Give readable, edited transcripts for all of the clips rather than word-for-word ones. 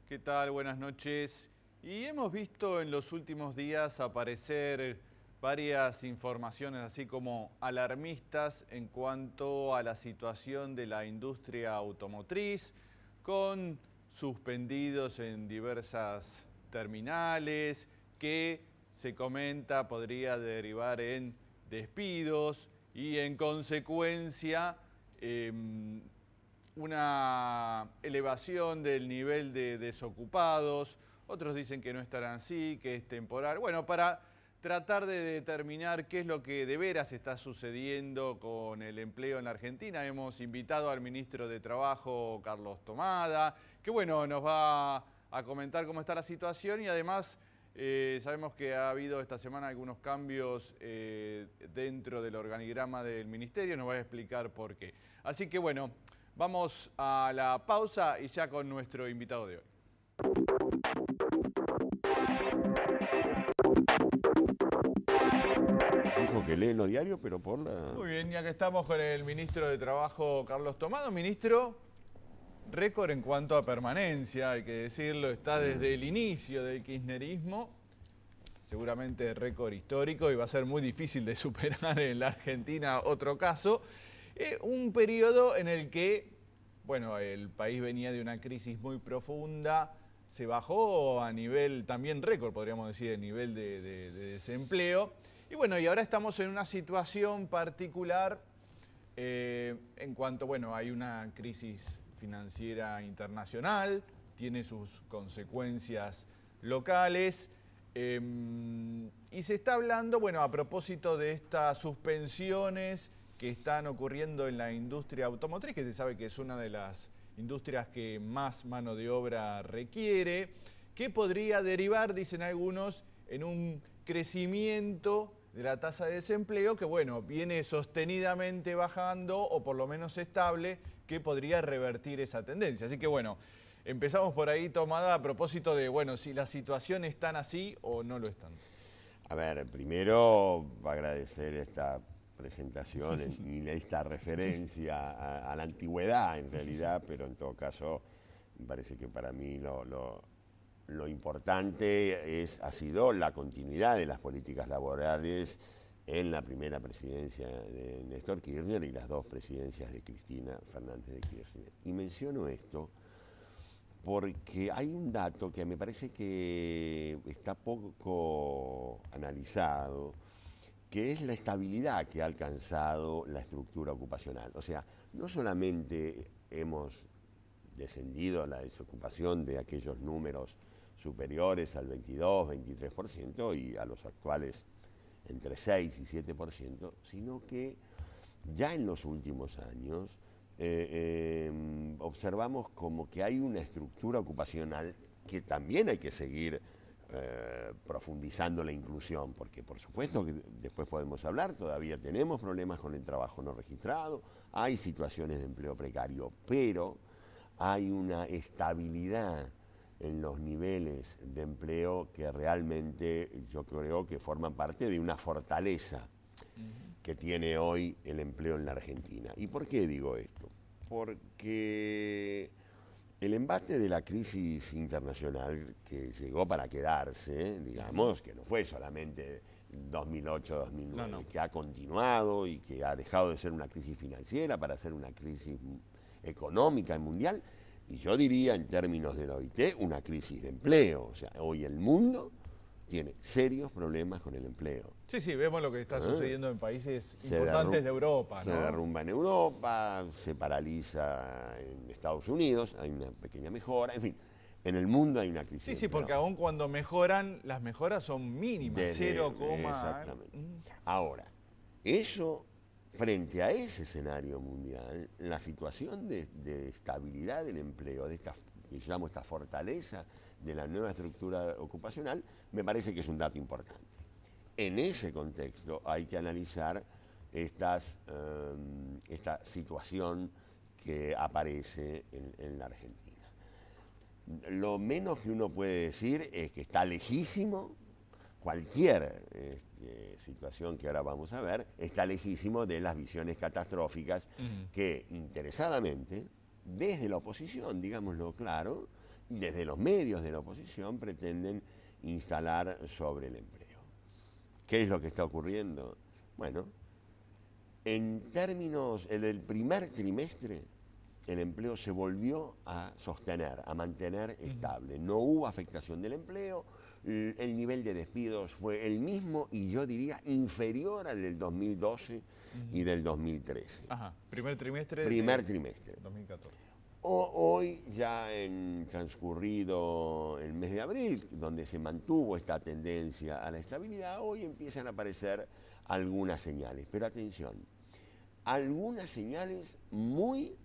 ¿Qué tal? Buenas noches. Y hemos visto en los últimos días aparecer varias informaciones así como alarmistas en cuanto a la situación de la industria automotriz, con suspendidos en diversas terminales, que se comenta podría derivar en despidos y en consecuencia una elevación del nivel de desocupados. Otros dicen que no estarán así, que es temporal. Bueno, para tratar de determinar qué es lo que de veras está sucediendo con el empleo en la Argentina, hemos invitado al ministro de Trabajo, Carlos Tomada, que bueno, nos va a comentar cómo está la situación y además sabemos que ha habido esta semana algunos cambios dentro del organigrama del ministerio, nos va a explicar por qué. Así que bueno, vamos a la pausa y ya con nuestro invitado de hoy. Dijo que lee los diarios, pero por la... Muy bien, ya que estamos con el ministro de Trabajo, Carlos Tomado. Ministro, récord en cuanto a permanencia, hay que decirlo, está desde el inicio del kirchnerismo, seguramente récord histórico y va a ser muy difícil de superar en la Argentina otro caso. Un periodo en el que, bueno, el país venía de una crisis muy profunda, se bajó a nivel, también récord podríamos decir, el nivel de desempleo. Y bueno, y ahora estamos en una situación particular en cuanto, bueno, hay una crisis financiera internacional, tiene sus consecuencias locales. Y se está hablando, bueno, a propósito de estas suspensiones que están ocurriendo en la industria automotriz, que se sabe que es una de las industrias que más mano de obra requiere, que podría derivar, dicen algunos, en un crecimiento de la tasa de desempleo que, bueno, viene sostenidamente bajando o por lo menos estable, que podría revertir esa tendencia. Así que, bueno, empezamos por ahí, Tomada, a propósito de, bueno, si la situación es tan así o no lo están. A ver, primero agradecer esta presentación y esta referencia a la antigüedad en realidad, pero en todo caso me parece que para mí lo importante ha sido la continuidad de las políticas laborales en la primera presidencia de Néstor Kirchner y las dos presidencias de Cristina Fernández de Kirchner. Y menciono esto porque hay un dato que me parece que está poco analizado, que es la estabilidad que ha alcanzado la estructura ocupacional. O sea, no solamente hemos descendido a la desocupación de aquellos números superiores al 22, 23% y a los actuales entre 6 y 7%, sino que ya en los últimos años observamos como que hay una estructura ocupacional que también hay que seguir profundizando la inclusión, porque por supuesto que después podemos hablar, todavía tenemos problemas con el trabajo no registrado, hay situaciones de empleo precario, pero hay una estabilidad en los niveles de empleo que realmente yo creo que forman parte de una fortaleza que tiene hoy el empleo en la Argentina. ¿Y por qué digo esto? Porque el embate de la crisis internacional que llegó para quedarse, digamos, que no fue solamente 2008-2009, no. Que ha continuado y que ha dejado de ser una crisis financiera para ser una crisis económica y mundial, y yo diría en términos de la OIT, una crisis de empleo. O sea, hoy el mundo tiene serios problemas con el empleo. Sí, sí, vemos lo que está sucediendo en países importantes de Europa, ¿no? Se derrumba en Europa, se paraliza en Estados Unidos, hay una pequeña mejora, en fin, en el mundo hay una crisis. Sí, sí, porque aún cuando mejoran, las mejoras son mínimas, 0, exactamente. Ahora, eso, frente a ese escenario mundial, la situación de estabilidad del empleo, de esta, que llamo esta fortaleza de la nueva estructura ocupacional, me parece que es un dato importante. En ese contexto hay que analizar esta situación que aparece en la Argentina. Lo menos que uno puede decir es que está lejísimo, cualquier situación que ahora vamos a ver, está lejísimo de las visiones catastróficas que interesadamente, desde la oposición, digámoslo claro, desde los medios de la oposición pretenden instalar sobre el empleo. ¿Qué es lo que está ocurriendo? Bueno, en términos del primer trimestre, el empleo se volvió a sostener, a mantener estable. No hubo afectación del empleo, el nivel de despidos fue el mismo y yo diría inferior al del 2012 y del 2013. Ajá, primer trimestre. Primer trimestre. 2014. Hoy, ya en transcurrido el mes de abril, donde se mantuvo esta tendencia a la estabilidad, hoy empiezan a aparecer algunas señales. Pero atención, algunas señales muy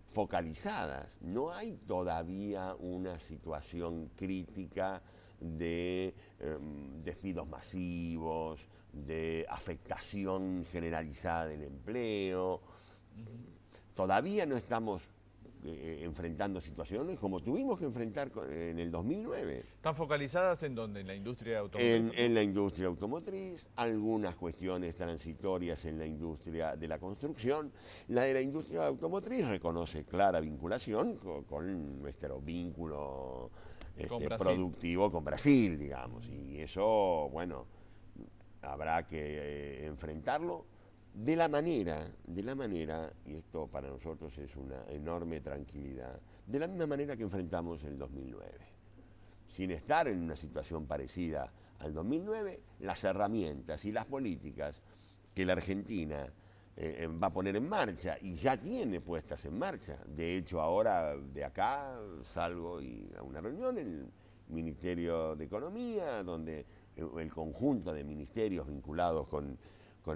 focalizadas. No hay todavía una situación crítica de despidos masivos, de afectación generalizada del empleo. Todavía no estamos enfrentando situaciones como tuvimos que enfrentar en el 2009. ¿Están focalizadas en dónde? ¿En la industria automotriz? En la industria automotriz, algunas cuestiones transitorias en la industria de la construcción. La de la industria automotriz reconoce clara vinculación con nuestro vínculo productivo con Brasil, digamos. Y eso, bueno, habrá que enfrentarlo de la manera, y esto para nosotros es una enorme tranquilidad, de la misma manera que enfrentamos el 2009. Sin estar en una situación parecida al 2009, las herramientas y las políticas que la Argentina va a poner en marcha y ya tiene puestas en marcha. De hecho, ahora de acá salgo a una reunión en el Ministerio de Economía, donde el conjunto de ministerios vinculados con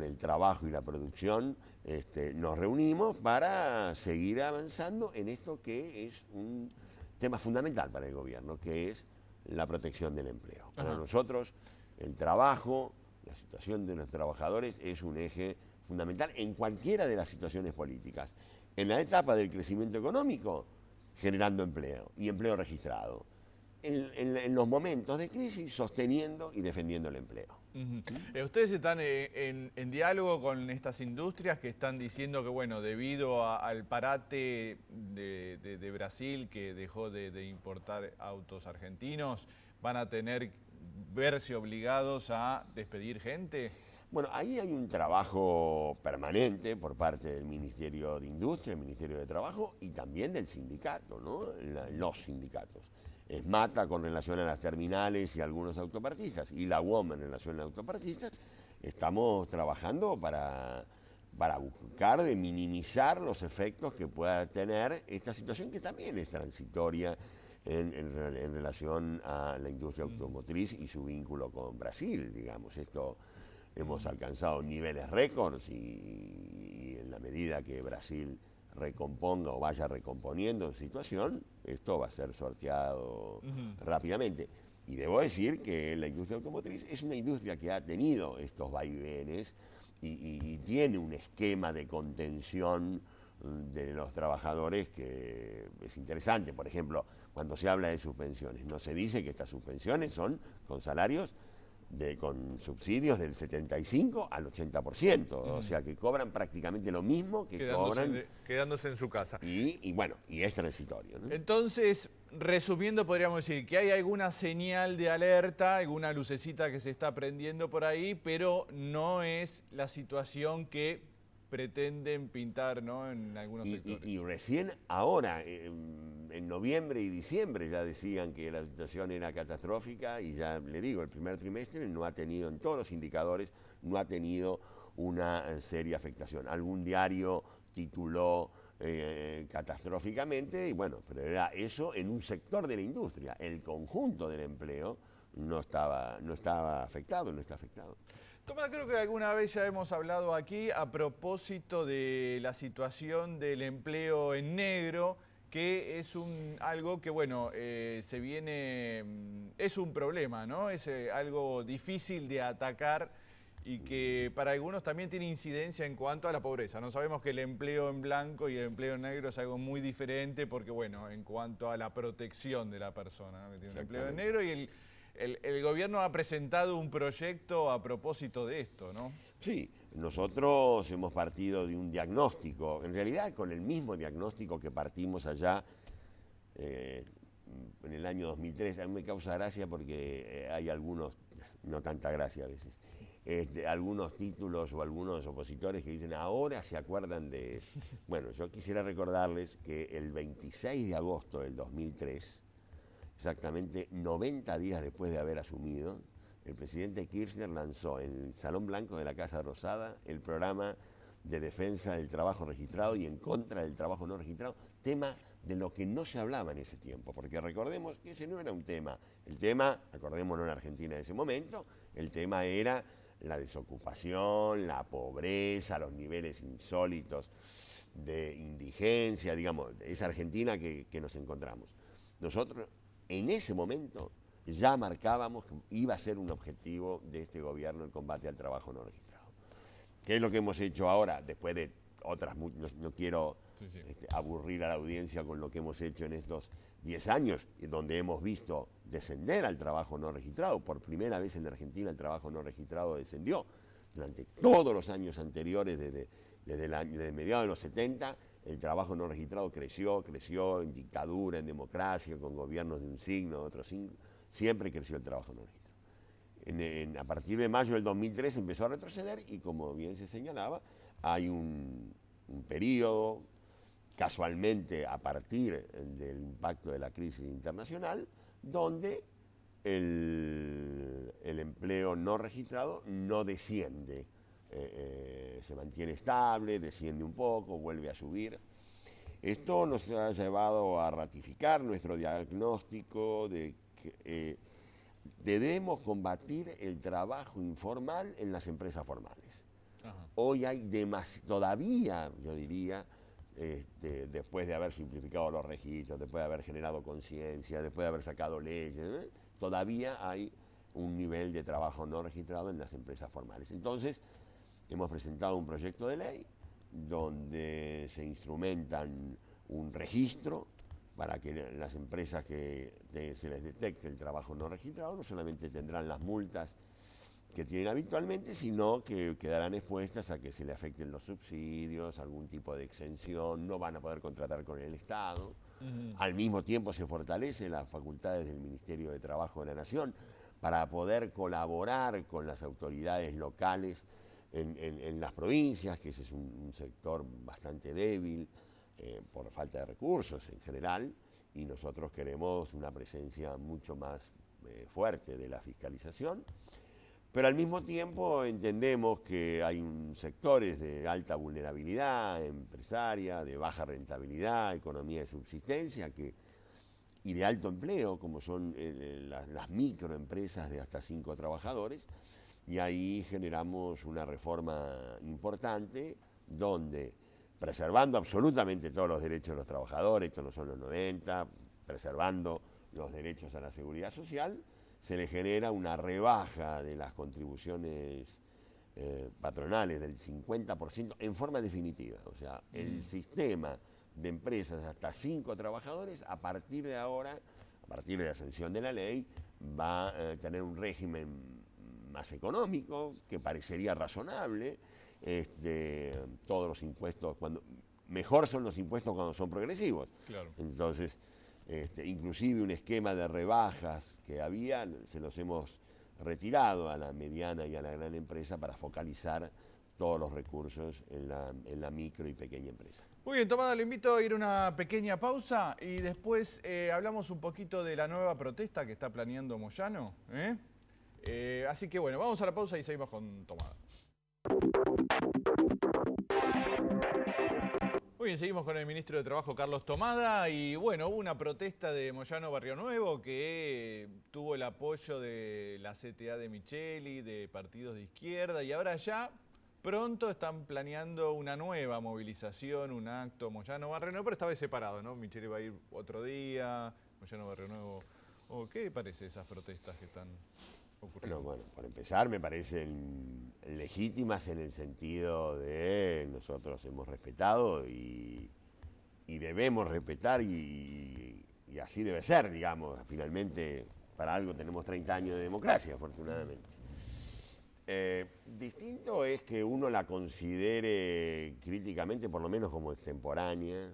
el trabajo y la producción, nos reunimos para seguir avanzando en esto que es un tema fundamental para el gobierno, que es la protección del empleo. Para nosotros, el trabajo, la situación de los trabajadores es un eje fundamental en cualquiera de las situaciones políticas. En la etapa del crecimiento económico, generando empleo y empleo registrado. En los momentos de crisis, sosteniendo y defendiendo el empleo. Ustedes están en diálogo con estas industrias que están diciendo que, bueno, debido al parate de Brasil, que dejó de importar autos argentinos, van a verse obligados a despedir gente. Bueno, ahí hay un trabajo permanente por parte del Ministerio de Industria, el Ministerio de Trabajo y también del sindicato, ¿no? Los sindicatos. ESMATA con relación a las terminales y algunos autopartistas, y la UOM en relación a las autopartistas, estamos trabajando para buscar de minimizar los efectos que pueda tener esta situación que también es transitoria en relación a la industria automotriz y su vínculo con Brasil, digamos. Esto hemos alcanzado niveles récords y en la medida que Brasil recomponga o vaya recomponiendo situación, esto va a ser sorteado rápidamente. Y debo decir que la industria automotriz es una industria que ha tenido estos vaivenes y tiene un esquema de contención de los trabajadores que es interesante. Por ejemplo, cuando se habla de suspensiones, no se dice que estas suspensiones son con salarios con subsidios del 75 al 80%, o sea que cobran prácticamente lo mismo que quedándose en su casa. Y bueno, y es transitorio, ¿no? Entonces, resumiendo, podríamos decir que hay alguna señal de alerta, alguna lucecita que se está prendiendo por ahí, pero no es la situación que pretenden pintar, ¿no?, en algunos sectores. Y recién ahora, en noviembre y diciembre, ya decían que la situación era catastrófica y ya le digo, el primer trimestre no ha tenido, en todos los indicadores, no ha tenido una seria afectación. Algún diario tituló catastróficamente y bueno, pero era eso en un sector de la industria. El conjunto del empleo no estaba afectado, no está afectado. Tomás, creo que alguna vez ya hemos hablado aquí a propósito de la situación del empleo en negro que es algo que, bueno, es un problema, ¿no? Es algo difícil de atacar y que para algunos también tiene incidencia en cuanto a la pobreza. No sabemos que el empleo en blanco y el empleo en negro es algo muy diferente porque, bueno, en cuanto a la protección de la persona, ¿no? Que tiene un empleo en negro y el gobierno ha presentado un proyecto a propósito de esto, ¿no? Sí, nosotros hemos partido de un diagnóstico, en realidad con el mismo diagnóstico que partimos allá en el año 2003. A mí me causa gracia porque hay algunos, no tanta gracia a veces, algunos títulos o algunos opositores que dicen ahora se acuerdan de... Bueno, yo quisiera recordarles que el 26 de agosto del 2003, exactamente 90 días después de haber asumido, el presidente Kirchner lanzó en el Salón Blanco de la Casa Rosada el programa de defensa del trabajo registrado y en contra del trabajo no registrado, tema de lo que no se hablaba en ese tiempo, porque recordemos que ese no era un tema. El tema, acordémonos en Argentina de ese momento, el tema era la desocupación, la pobreza, los niveles insólitos de indigencia, digamos, esa Argentina que nos encontramos. Nosotros en ese momento ya marcábamos que iba a ser un objetivo de este gobierno el combate al trabajo no registrado. ¿Qué es lo que hemos hecho ahora? Después de otras, no quiero aburrir a la audiencia con lo que hemos hecho en estos 10 años, donde hemos visto descender al trabajo no registrado. Por primera vez en la Argentina el trabajo no registrado descendió. Durante todos los años anteriores, desde mediados de los 70, el trabajo no registrado creció en dictadura, en democracia, con gobiernos de un signo, de otro signo. Siempre creció el trabajo no registrado. A partir de mayo del 2003 empezó a retroceder y, como bien se señalaba, hay un periodo, casualmente a partir del impacto de la crisis internacional, donde el empleo no registrado no desciende, se mantiene estable, desciende un poco, vuelve a subir. Esto nos ha llevado a ratificar nuestro diagnóstico de que debemos combatir el trabajo informal en las empresas formales. Ajá. Hoy hay todavía, yo diría, después de haber simplificado los registros, después de haber generado conciencia, después de haber sacado leyes, todavía hay un nivel de trabajo no registrado en las empresas formales. Entonces, hemos presentado un proyecto de ley donde se instrumentan un registro para que las empresas que se les detecte el trabajo no registrado no solamente tendrán las multas que tienen habitualmente, sino que quedarán expuestas a que se le afecten los subsidios, algún tipo de exención, no van a poder contratar con el Estado. Al mismo tiempo se fortalecen las facultades del Ministerio de Trabajo de la Nación para poder colaborar con las autoridades locales en las provincias, que ese es un sector bastante débil por falta de recursos en general, y nosotros queremos una presencia mucho más fuerte de la fiscalización. Pero al mismo tiempo entendemos que hay sectores de alta vulnerabilidad empresaria, de baja rentabilidad, economía de subsistencia y de alto empleo, como son las microempresas de hasta 5 trabajadores, y ahí generamos una reforma importante donde, preservando absolutamente todos los derechos de los trabajadores, estos no son los 90, preservando los derechos a la seguridad social, se le genera una rebaja de las contribuciones patronales del 50% en forma definitiva. O sea, el sistema de empresas hasta 5 trabajadores, a partir de ahora, a partir de la sanción de la ley, va a tener un régimen más económico, que parecería razonable. Todos los impuestos, mejor son los impuestos cuando son progresivos. Claro. Entonces, inclusive un esquema de rebajas que había, se los hemos retirado a la mediana y a la gran empresa para focalizar todos los recursos en la micro y pequeña empresa. Muy bien, Tomada, le invito a ir a una pequeña pausa y después hablamos un poquito de la nueva protesta que está planeando Moyano. Así que bueno, vamos a la pausa y seguimos con Tomada. Muy bien, seguimos con el ministro de Trabajo, Carlos Tomada, y bueno, hubo una protesta de Moyano Barrio Nuevo que tuvo el apoyo de la CTA de Micheli, de partidos de izquierda, y ahora ya pronto están planeando una nueva movilización, un acto Moyano Barrio Nuevo, pero esta vez separado, ¿no? Micheli va a ir otro día, Moyano Barrio Nuevo. ¿Qué parece esas protestas que están ocurriendo? Bueno, por empezar me parecen legítimas en el sentido de nosotros hemos respetado y debemos respetar y así debe ser, digamos. Finalmente, para algo tenemos 30 años de democracia, afortunadamente. Distinto es que uno la considere críticamente, por lo menos como extemporánea.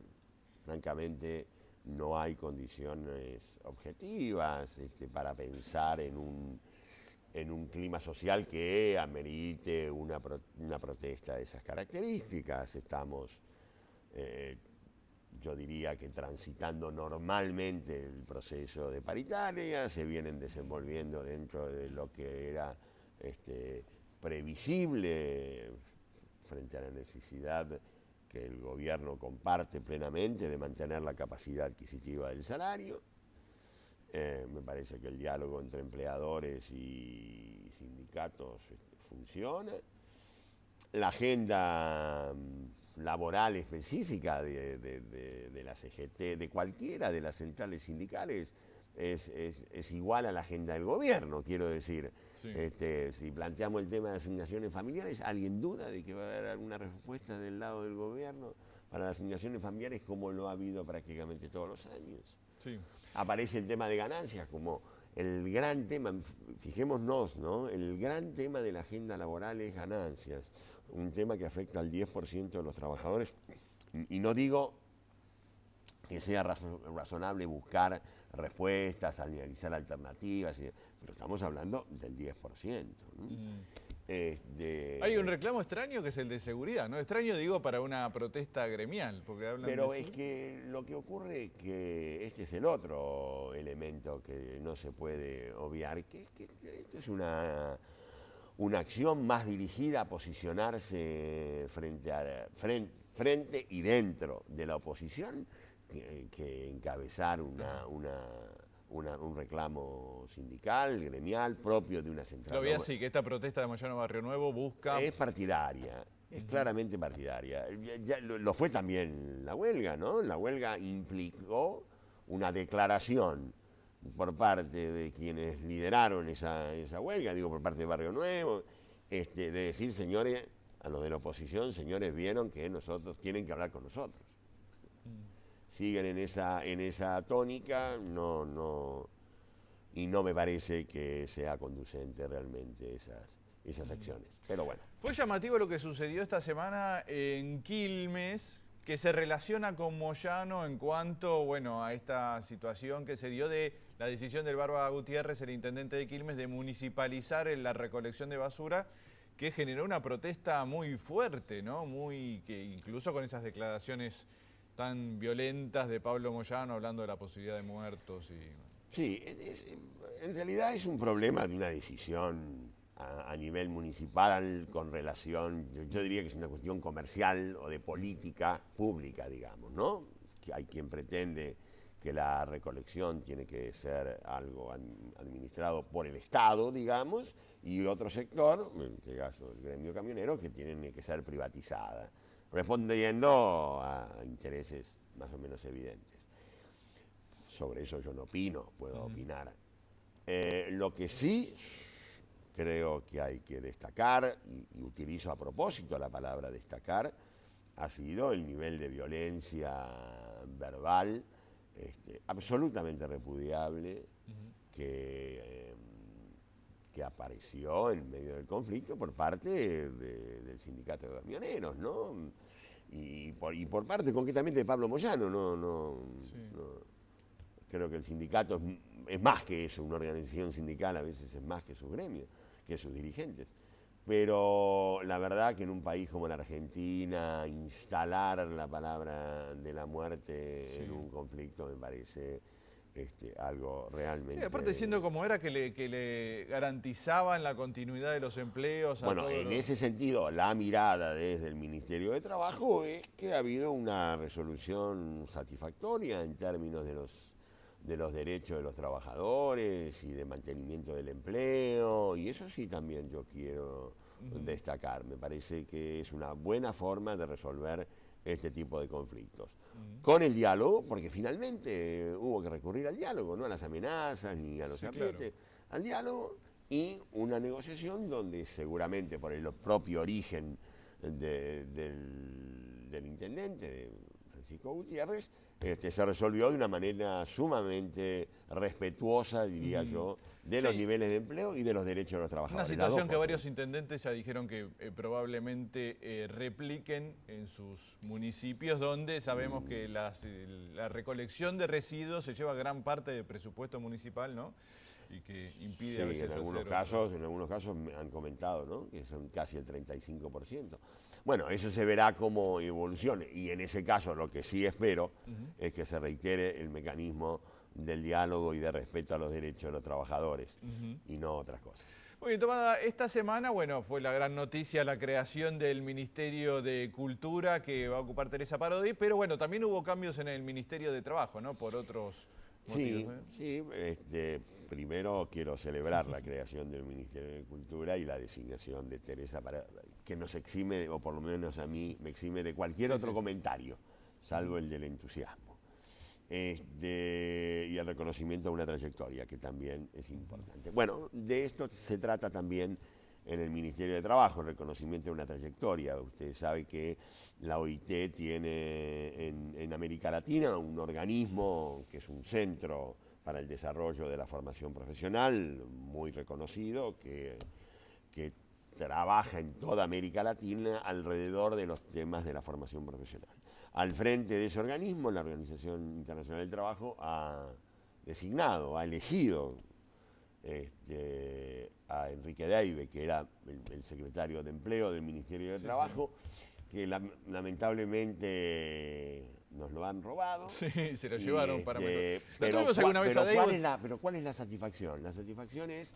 Francamente, no hay condiciones objetivas para pensar en un clima social que amerite una protesta de esas características. Estamos, yo diría que transitando normalmente el proceso de paritaria, se vienen desenvolviendo dentro de lo que era previsible frente a la necesidad que el gobierno comparte plenamente de mantener la capacidad adquisitiva del salario. Me parece que el diálogo entre empleadores y sindicatos funciona. La agenda laboral específica de la CGT, de cualquiera de las centrales sindicales, es igual a la agenda del gobierno, quiero decir. Sí. Si planteamos el tema de asignaciones familiares, ¿alguien duda de que va a haber alguna respuesta del lado del gobierno para las asignaciones familiares como lo ha habido prácticamente todos los años? Sí. Aparece el tema de ganancias como el gran tema, fijémonos, ¿no? El gran tema de la agenda laboral es ganancias, un tema que afecta al 10% de los trabajadores, y no digo que sea razonable buscar respuestas, analizar alternativas, pero estamos hablando del 10%. ¿no? Hay un reclamo extraño que es el de seguridad, ¿no? Extraño digo para una protesta gremial, porque hablan pero de es que lo que ocurre es que este es el otro elemento que no se puede obviar, que esto es una acción más dirigida a posicionarse frente y dentro de la oposición que encabezar un reclamo sindical, gremial, propio de una central. Lo vi así, que esta protesta de Moyano Barrio Nuevo busca... Es partidaria, es claramente partidaria. Ya lo fue también la huelga, ¿no? La huelga implicó una declaración por parte de quienes lideraron esa huelga, digo por parte de Barrio Nuevo, de decir, señores, a los de la oposición, señores, vieron que nosotros tienen que hablar con nosotros. Siguen en esa tónica, y no me parece que sea conducente realmente esas acciones. Pero bueno. Fue llamativo lo que sucedió esta semana en Quilmes, que se relaciona con Moyano en cuanto, bueno, a esta situación que se dio de la decisión del Barba Gutiérrez, el intendente de Quilmes, de municipalizar la recolección de basura, que generó una protesta muy fuerte, ¿no? Que incluso con esas declaraciones tan violentas de Pablo Moyano hablando de la posibilidad de muertos. Sí, en realidad es un problema de una decisión a nivel municipal con relación, yo diría que es una cuestión comercial o de política pública, digamos, ¿no? Que hay quien pretende que la recolección tiene que ser algo administrado por el Estado, digamos, y otro sector, en este caso el gremio camionero, que tiene que ser privatizada, respondiendo a intereses más o menos evidentes. Sobre eso yo no opino, puedo opinar. Lo que sí creo que hay que destacar, y utilizo a propósito la palabra destacar, ha sido el nivel de violencia verbal absolutamente repudiable que apareció en medio del conflicto por parte del sindicato de camioneros, ¿no? Y por parte concretamente de Pablo Moyano, creo que el sindicato es más que eso, una organización sindical a veces es más que sus gremios, que sus dirigentes. Pero la verdad que en un país como la Argentina, instalar la palabra de la muerte en un conflicto me parece algo realmente... Sí, aparte siendo como era que le garantizaban la continuidad de los empleos... Bueno, en ese sentido, la mirada desde el Ministerio de Trabajo es que ha habido una resolución satisfactoria en términos de los derechos de los trabajadores y de mantenimiento del empleo, y eso sí también yo quiero destacar. Me parece que es una buena forma de resolver este tipo de conflictos. Con el diálogo, porque finalmente hubo que recurrir al diálogo, no a las amenazas ni a los aprietes, al diálogo y una negociación donde seguramente por el propio origen del intendente, Francisco Gutiérrez, se resolvió de una manera sumamente respetuosa, diría yo, de los niveles de empleo y de los derechos de los trabajadores. Una situación que varios intendentes ya dijeron que probablemente repliquen en sus municipios, donde sabemos que la recolección de residuos se lleva gran parte del presupuesto municipal, ¿no? Y que impide a veces en algunos casos me han comentado, ¿no?, que son casi el 35%. Bueno, eso se verá como evolucione, y en ese caso lo que sí espero es que se reitere el mecanismo del diálogo y de respeto a los derechos de los trabajadores y no otras cosas. Muy bien, Tomada, esta semana, bueno, fue la gran noticia la creación del Ministerio de Cultura que va a ocupar Teresa Parodi, pero bueno, también hubo cambios en el Ministerio de Trabajo, ¿no? Por otros motivos. Sí, primero quiero celebrar la creación del Ministerio de Cultura y la designación de Teresa, que nos exime, o por lo menos a mí, me exime de cualquier otro comentario, salvo el del entusiasmo. Y el reconocimiento de una trayectoria, que también es importante. Bueno, de esto se trata también en el Ministerio de Trabajo, el reconocimiento de una trayectoria. Usted sabe que la OIT tiene en América Latina un organismo que es un centro para el desarrollo de la formación profesional, muy reconocido, que trabaja en toda América Latina alrededor de los temas de la formación profesional. Al frente de ese organismo, la Organización Internacional del Trabajo ha designado, ha elegido a Enrique Deive, que era el secretario de Empleo del Ministerio de Trabajo, que lamentablemente nos lo han robado. Sí, se lo llevaron para pero ¿cuál es la satisfacción? La satisfacción es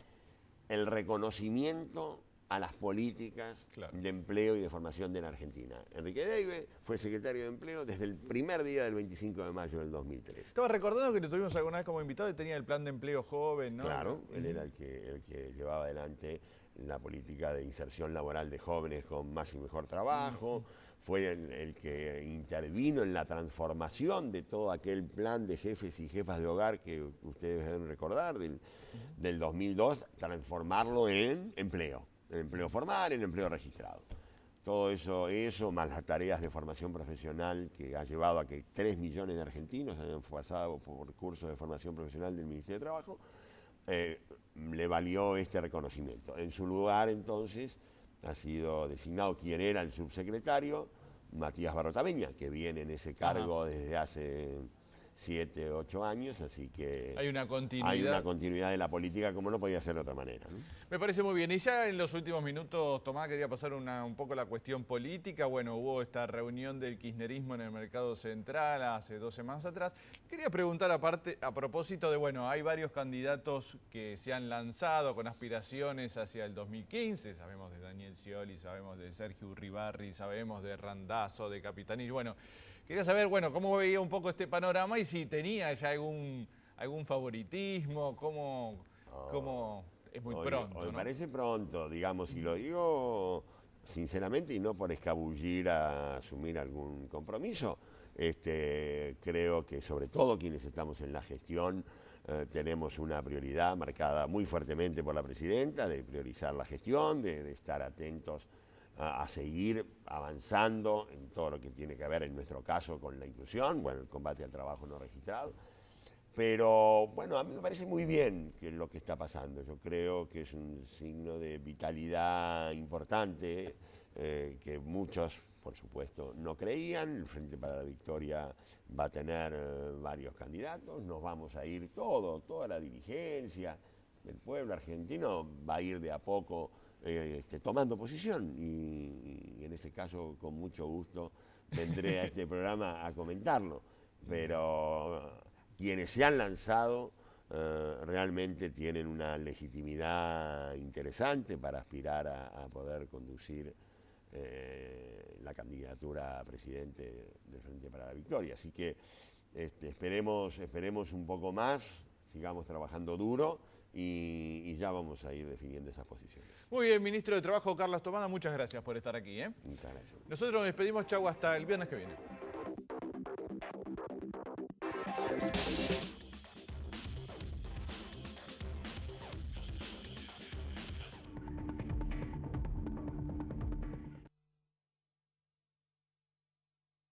el reconocimiento a las políticas de empleo y de formación de la Argentina. Enrique Deive fue secretario de Empleo desde el primer día del 25 de mayo del 2003. Estaba recordando que lo tuvimos alguna vez como invitado y tenía el plan de empleo joven, ¿no? Claro, él era el que llevaba adelante la política de inserción laboral de jóvenes con más y mejor trabajo, fue el que intervino en la transformación de todo aquel plan de jefes y jefas de hogar que ustedes deben recordar, del 2002, transformarlo en empleo formal, en empleo registrado. Todo eso más las tareas de formación profesional que ha llevado a que 3 millones de argentinos hayan pasado por cursos de formación profesional del Ministerio de Trabajo, le valió este reconocimiento. En su lugar, entonces, ha sido designado quien era el subsecretario, Matías Barrotaveña, que viene en ese cargo desde hace 7, 8 años, así que hay una continuidad. Hay una continuidad de la política como no podía ser de otra manera, ¿no? Me parece muy bien. Y ya en los últimos minutos, Tomás, quería pasar un poco la cuestión política. Bueno, hubo esta reunión del kirchnerismo en el Mercado Central hace 2 semanas atrás. Quería preguntar aparte, a propósito de, bueno, hay varios candidatos que se han lanzado con aspiraciones hacia el 2015. Sabemos de Daniel Scioli, sabemos de Sergio Uribarri, sabemos de Randazzo, de Capitanich. Bueno, quería saber, bueno, cómo veía un poco este panorama y si tenía ya algún favoritismo, cómo es muy pronto, ¿no? Me ¿no? parece pronto, digamos, y lo digo sinceramente y no por escabullir a asumir algún compromiso. Creo que sobre todo quienes estamos en la gestión tenemos una prioridad marcada muy fuertemente por la presidenta de priorizar la gestión, de estar atentos a seguir avanzando en todo lo que tiene que ver, en nuestro caso, con la inclusión, bueno, el combate al trabajo no registrado. Pero, bueno, a mí me parece muy bien que lo que está pasando. Yo creo que es un signo de vitalidad importante que muchos, por supuesto, no creían. El Frente para la Victoria va a tener varios candidatos. Nos vamos a ir toda la dirigencia del pueblo argentino va a ir de a poco tomando posición y en ese caso con mucho gusto vendré a este programa a comentarlo, pero quienes se han lanzado realmente tienen una legitimidad interesante para aspirar a poder conducir la candidatura a presidente del Frente para la Victoria, así que esperemos un poco más, sigamos trabajando duro y ya vamos a ir definiendo esas posiciones. Muy bien, ministro de Trabajo Carlos Tomada, muchas gracias por estar aquí. Muchas gracias. Nosotros nos despedimos, chau, hasta el viernes que viene.